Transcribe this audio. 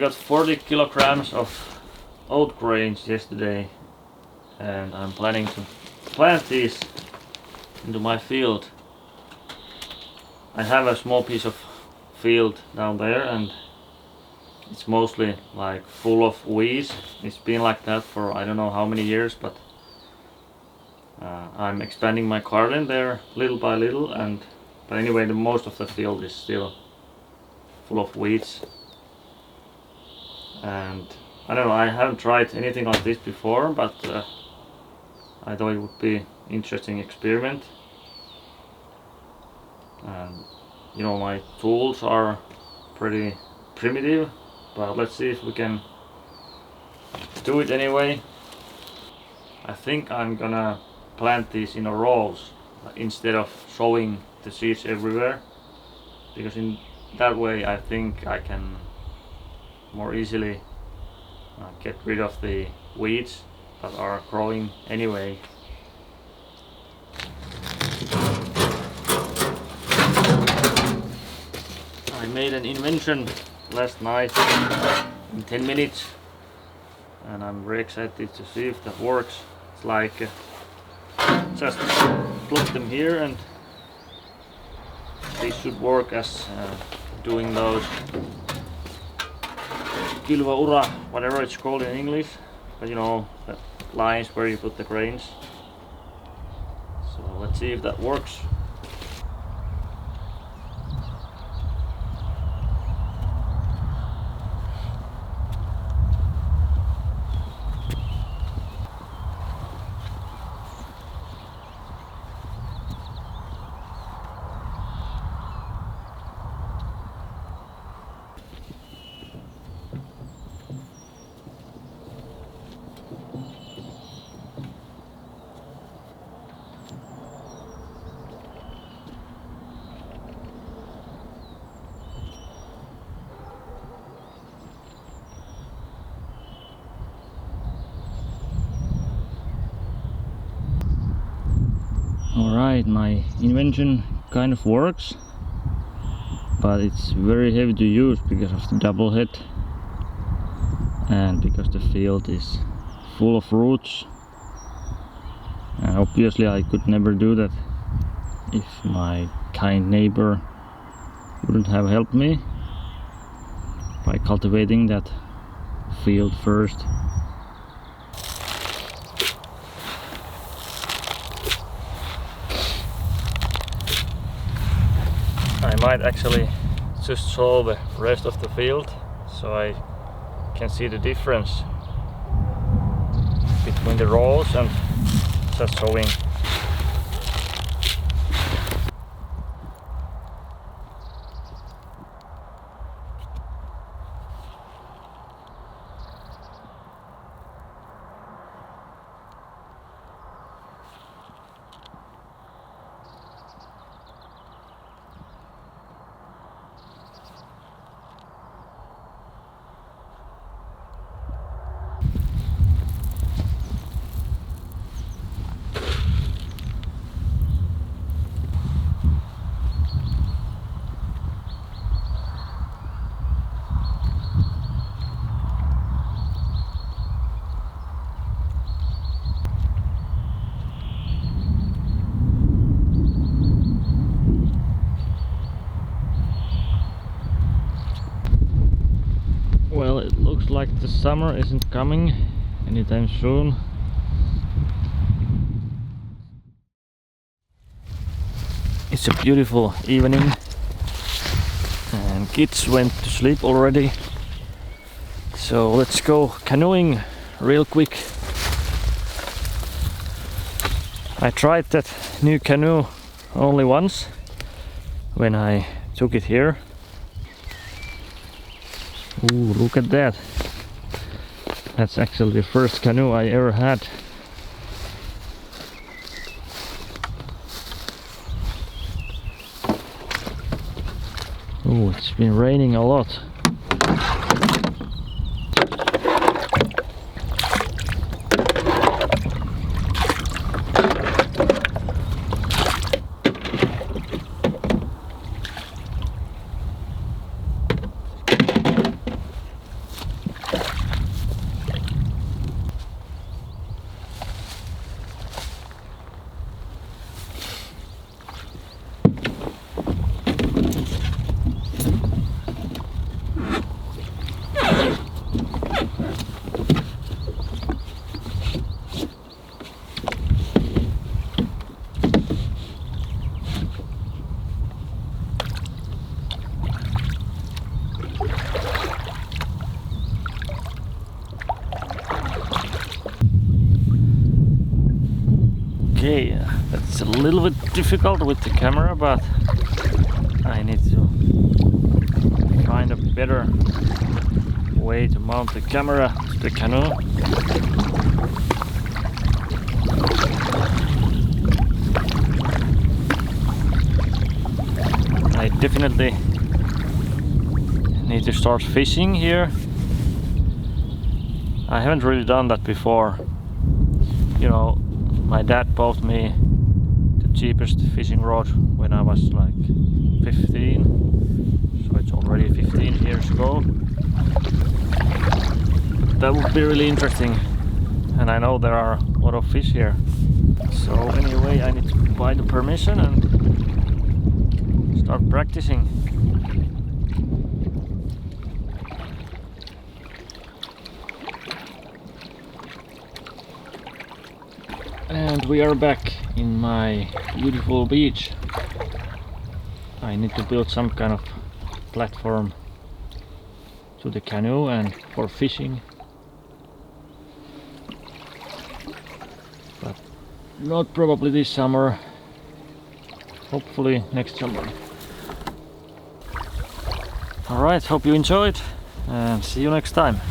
got 40 kilograms of oat grains yesterday, and I'm planning to plant these into my field. I have a small piece of field down there, and it's mostly like full of weeds. It's been like that for I don't know how many years, but I'm expanding my garden there little by little, but anyway, the most of the field is still full of weeds. And I don't know, I haven't tried anything like this before, but I thought it would be an interesting experiment. And you know, my tools are pretty primitive, but let's see if we can do it anyway. I think I'm gonna plant these in rows instead of sowing the seeds everywhere, because in that way I think I can more easily get rid of the weeds that are growing anyway. I made an invention last night in 10 minutes, and I'm very excited to see if that works. It's like just plug them here, and they should work as doing those kilva-ura, whatever it's called in English, but you know, the lines where you put the grains. So let's see if that works. Alright, my invention kind of works, but it's very heavy to use because of the double head and because the field is full of roots. And obviously I could never do that if my kind neighbor wouldn't have helped me by cultivating that field first. I might actually just sow the rest of the field so I can see the difference between the rows and just sowing. Well, it looks like the summer isn't coming anytime soon. It's a beautiful evening and kids went to sleep already. So let's go canoeing real quick. I tried that new canoe only once when I took it here. Ooh, look at that. That's actually the first canoe I ever had. Ooh, it's been raining a lot. Okay, that's a little bit difficult with the camera, but I need to find a better way to mount the camera to the canoe. I definitely need to start fishing here. I haven't really done that before. You know, my dad bought me the cheapest fishing rod when I was like 15, so it's already 15 years ago. But that would be really interesting, and I know there are a lot of fish here. So anyway, I need to buy the permission and start practicing. And we are back in my beautiful beach. I need to build some kind of platform to the canoe and for fishing. But not probably this summer. Hopefully next summer. Alright, hope you enjoyed and see you next time.